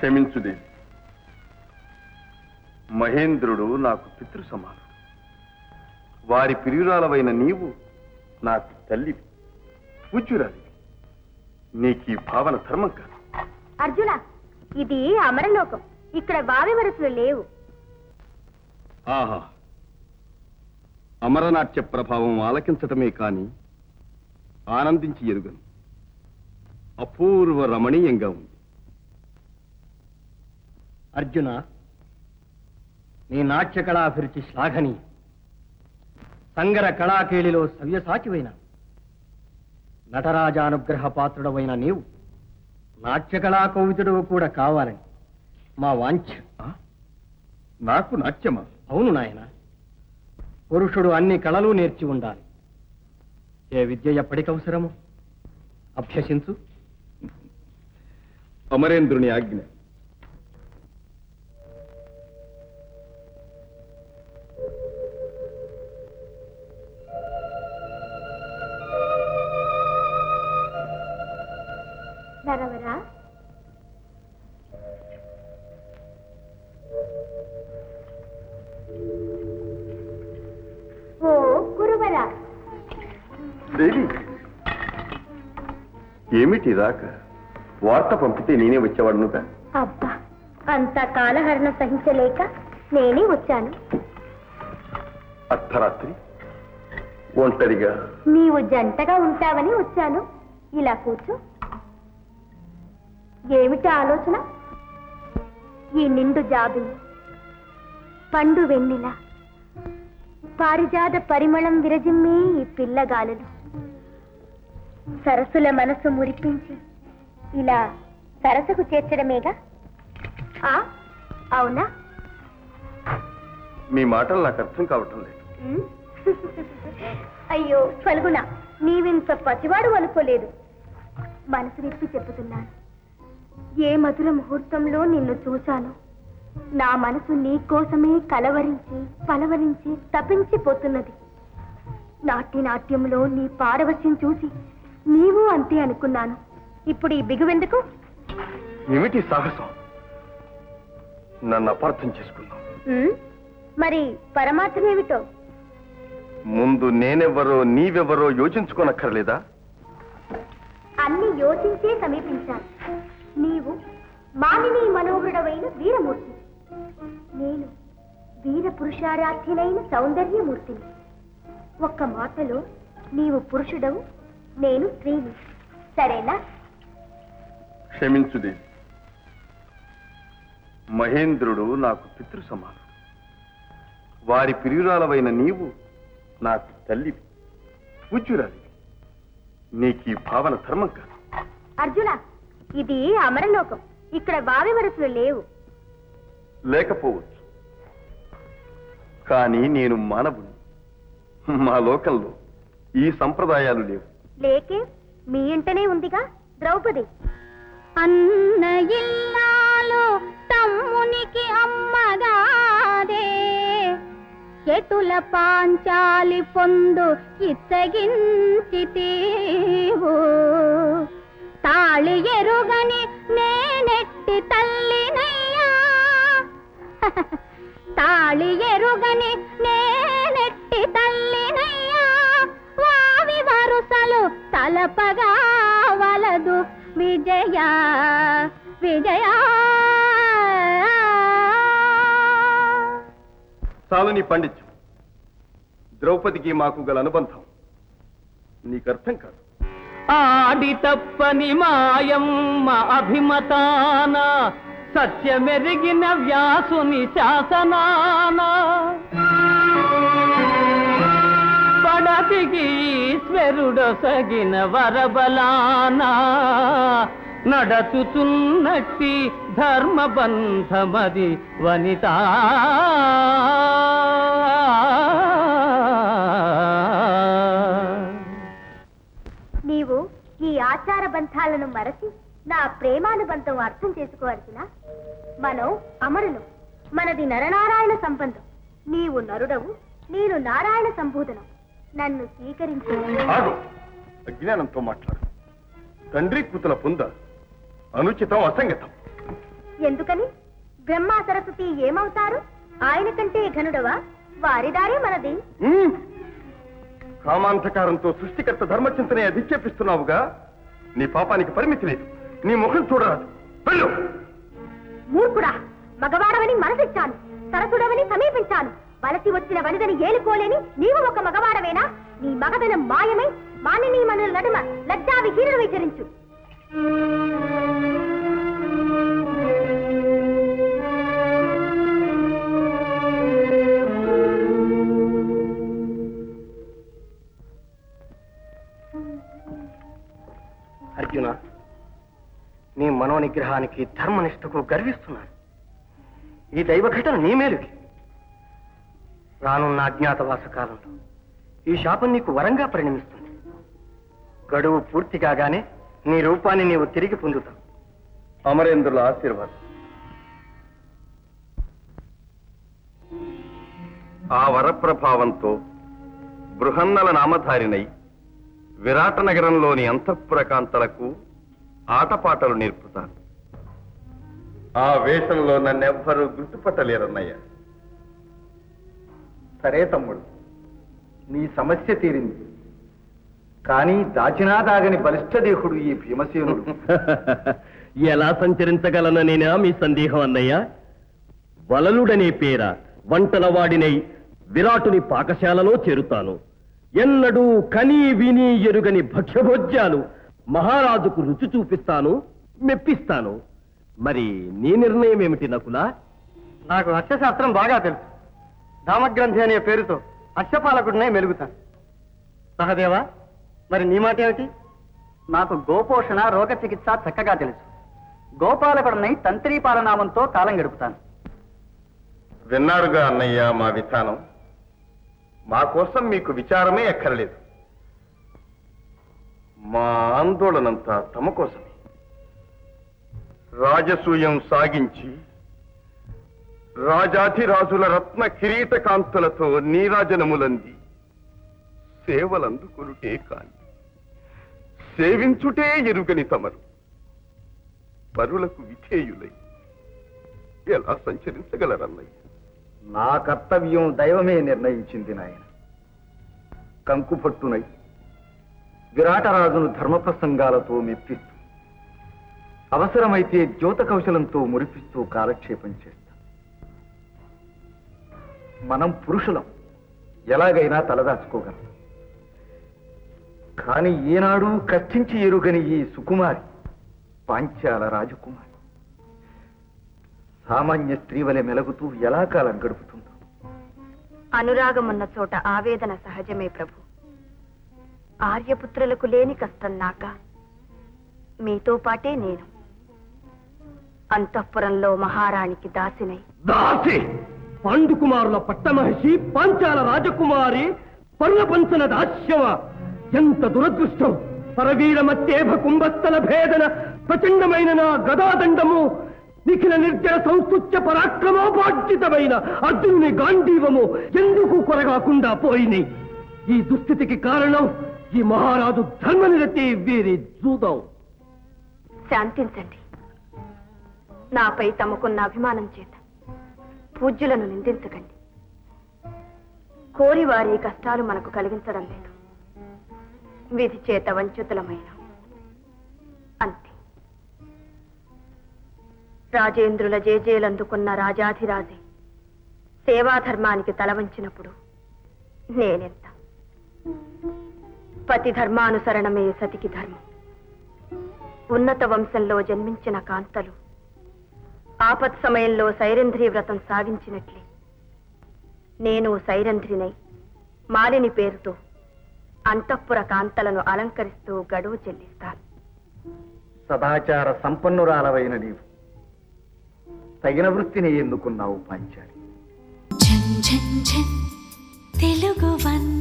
క్షమించుదేవి. మహేంద్రుడు నాకు పితృ సమానం. వారి ప్రియురాలవైన నీవు నాకు తల్లివి, పూజ్యురాలివి. నీకీ భావన ధర్మం కాదు. అర్జున, ఇది అమరలోకం. ఇక్కడ వావి వరసలు లేవు. ఆహా, అమరనాట్య ప్రభావం ఆలకించటమే కాని ఆనందించి ఎరుగను. అపూర్వ రమణీయంగా ఉంది. అర్జున, నీ నాట్య కళాభిరుచి శ్లాఘనీయం. సంగర కళాకేళిలో సవ్యసాచివైన నటరాజానుగ్రహ పాత్రుడవైన నీవు నాట్య కళా కవితుడు కూడా కావాలని మా వాంఛ. నాకు నాట్యమా? అవును నాయన. పురుషుడు అన్ని కళలు నేర్చి ఉండాలి. ఏ విద్య ఎప్పటికవసరము అభ్యసించు. అమరేంద్రుని ఆజ్ఞ. నరవరా, ఓ కురువరా. దేవి, ఏమిటి రాక? వార్త పంపితే నేనే వచ్చేవాడునుగా. అబ్బా, అంత కాలహరణ సహించలేక నేనే వచ్చాను. అర్ధరాత్రి ఒంటరిగా? నీవు జంటగా ఉంటావని వచ్చాను. ఇలా కూర్చో. ఏమిటి ఆలోచన? ఈ నిండు జాబిలి, పండు వెన్నెల, పారిజాత పరిమళం విరజిమ్మే ఈ పిల్లగాలులు సరస్సుల మనసు మురిపించి ఇలా సరస్సుకు చేర్చడమేగా. అవునా? మీ మాటలు నాకు అర్థం కావటం లేదు. అయ్యో ఫల్గుణ, నీవింత పసివాడు అనుకోలేదు. మనసు విప్పి చెప్పుతున్నాను. ఏ మధుర ముహూర్తంలో నిన్ను చూశాను. నా మనసు నీ కోసమే కలవరించి పలవరించి తపించిపోతున్నది. నాట్యంలో నీ పారవశ్యం చూసి నీవు అంతే అనుకున్నాను. ఇప్పుడు ఈ బిగువెందుకు? ఏమిటి సాహసం? నన్ను అపార్థం చేసుకున్నావు. మరి పరమార్థమేమిటో? ముందు నేనెవరో నీవెవరో యోచించుకోనక్కర్లేదా? అన్ని యోచించే సమీపించాను. నీవు మానిని మనోహరుడవైన వీరమూర్తి, నేను వీర పురుషారాధ్యులైన సౌందర్యమూర్తిని. ఒక్క మాటలో నీవు పురుషుడవు, నేను స్త్రీని. సరేనా? క్షమించుదేవి. మహేంద్రుడు నాకు పితృ సమానం. వారి ప్రియురాలవైన నీవు నాకు తల్లివి, పూజ్యురాలివి. నీకీ భావన ధర్మం కాదు. అర్జున, ఇది అమరలోకం. ఇక్కడ వావి వరసలు లేవు. లేకపోవచ్చు, కానీ నేను మానవుని. మా లోకంలో ఈ సంప్రదాయాలు లేవు. లేకే మీ ఇంటనే ఉందిగా ద్రౌపది. అన్న ఇల్లాలు తమ్మునికి అమ్మగాదే, ఎటుల పాంచాలి పొందు ఇచ్చగించితీవు. తాళి ఎరుగని నేనెట్టి తల్లినయ్యా, తాళి ఎరుగని నేనెట్టి తల్లినయ్యా. వావి వరుసలు తలపగా వలదు విజయ విజయ. చాలని పండిత్యం. ద్రౌపదికి మాకు గల అనుబంధం నీకు అర్థం కాదు. ఆడి తప్పని మాయమ్మ అభిమతాన, సత్యమెరిగిన వ్యాసుని శాసనాన, పడతికి ఈశ్వరుడొసగిన వరబలాన, నడచుచున్నట్టి ధర్మబంధమది వనిత. నీవు ఈ ఆచార బంధాలను మరచి నా ప్రేమానుబంధం అర్థం చేసుకోవాల్సిన. మనం అమరులు, మనది నరనారాయణ సంబంధం. నీవు నరుడవు, నేను నారాయణ సంబోధనం. నన్ను స్వీకరించు. అజ్ఞానంతో మాట్లాడు. తండ్రి కూతుల పొంద అనుచితం, అసంగతం. ఎందుకని? బ్రహ్మ సరస్వతి ఏమవుతారు? ఆయన కంటే ఘనుడవా? వారి దారే మనది. కామాంధకారంతో సృష్టికర్త ధర్మచింతనే అధిక్షేపిస్తున్నావుగా. నీ పాపానికి పరిమితి లేదు. నీ ముఖం చూడరాదు. వెళ్ళు. మూర్ఖుడా! మగవాడవని మనసిచ్చాను, సరసుడవని సమీపించాను. వలసి వచ్చిన వనిదని ఏలుకోలేని నీవు ఒక మగవాడవేనా? నీ మగదనం మాయమై మానినీ మనుల నడుమ లజ్జా విహీనుడు విచరించు. అర్జున, నీ మనోనిగ్రహానికి ధర్మనిష్టకు గర్విస్తున్నాను. ఈ దైవ ఘటన నీ మేలుకి. రానున్న అజ్ఞాతవాస కాలంలో ఈ శాపం నీకు వరంగా పరిణమిస్తుంది. గడువు పూర్తి కాగానే నీ రూపాన్ని నీవు తిరిగి పొందుతావు. అమరేంద్రుల ఆశీర్వాదం. ఆ వరప్రభావంతో బృహన్నల నామధారినై విరాట నగరంలోని అంతఃపురకాంతలకు ఆటపాటలు నేర్పుతాను. ఆ వేషంలో నన్నెవ్వరూ గుర్తుపట్టలేరన్నయ్య. సరే తమ్ముడు, నీ సమస్య తీరింది. కానీ దాచినా దాగని బలిష్ఠదేహుడు ఈ భీమసేనుడు. ఎలా సంచరించగలననేనా మీ సందేహం అన్నయ్య? వలలుడనే పేర వంటల వాడినై విరాటుని పాకశాలలో చేరుతాను. ఎన్నడూ కని విని ఎరుగని భక్ష్యభోజ్యాలు మహారాజుకు రుచి చూపిస్తాను, మెప్పిస్తాను. మరి నీ నిర్ణయం ఏమిటి నకులా? నాకు అక్షశాస్త్రం బాగా తెలుసు. దామగ్రంథి అనే పేరుతో అక్షపాలకుడినే మెలుగుతాను. సహదేవా, మరి నీ మాట ఏమిటి? నాకు గోపోషణ రోగ చికిత్స చక్కగా తెలుసు. గోపాలకుడినై తంత్రీ పాలనామంతో కాలం గడుపుతాను. విన్నారుగా అన్నయ్య మా విధానం. మా కోసం మీకు విచారమే ఎక్కరలేదు. మా ఆందోళనంతా తమ కోసమే. రాజసూయం సాగించి రాజాధిరాజుల రత్న కిరీట కాంతులతో నీరాజనములంది సేవలందుకొనుటే కాని సేవించుటే ఎరుగని తమరు పరులకు విధేయులై ఎలా సంచరించగలరన్నయ్య? నా కర్తవ్యం దైవమే నిర్ణయించింది నాయన. కంకుపట్టునై విరాటరాజును ధర్మప్రసంగాలతో మెప్పిస్తూ, అవసరమైతే జ్యోత కౌశలంతో మురిపిస్తూ కాలక్షేపం చేస్తా. మనం పురుషులం, ఎలాగైనా తలదాచుకోగలం. కాని ఏనాడు కష్టించి ఎరుగని ఈ సుకుమారి పాంచాల రాజకుమారి సామాన్య స్త్రీ వలె మెలుగుతూ ఎలా కాలం గడుపుతుందో. అనురాగమున్న చోట ఆవేదన సహజమే ప్రభు. ఆర్యపుత్రులకు లేని కష్టం నాక. మీతో పాటే నేను అంతఃపురంలో మహారాణికి దాసినై. దాసి పాండుకుమారుల పట్టమహర్షి పాంచాల రాజకుమారి పర్ణపంచన దాస్యవ! ఎంత దురదృష్టం! పరవీరమత్యేభ కుంభస్థల భేదన ప్రచండమైన నా గదాదండము, నిఖిల నిర్జన సంస్తుత్య పరాక్రమోపార్జితమైన అర్జునుని గాంధీవము ఎందుకు కొరగాకుండా పోయినాయి? ఈ దుస్థితికి కారణం ఈ మహారాజు ధర్మనిరతి వీరి జూదం. శాంతించండి. నాపై తమకున్న అభిమానం చేత పూజ్యులను నిందించకండి. కోరి వారి కష్టాలు మనకు కలిగించడం లేదు. విధి చేత వంచితులమైన అంతే. రాజేంద్రుల జేజేలందుకున్న రాజాధిరాజే సేవాధర్మానికి తలవంచినప్పుడు నేనెంత? పతి ధర్మానుసరణమే సతికి ధర్మం. ఉన్నత వంశంలో జన్మించిన కాంతలు ఆపత్ సమయంలో సైరంధ్రీ వ్రతం సాగించినట్లే నేను సైరంధ్రినై మాలిని పేరుతో అంతఃపుర కాంతలను అలంకరిస్తూ గడువు చెల్లిస్తాను. సదాచార సంపన్నురాలవైన నీవు తగిన వృత్తిని ఎన్నుకున్నావు పాంచాలి. తెలుగు వన్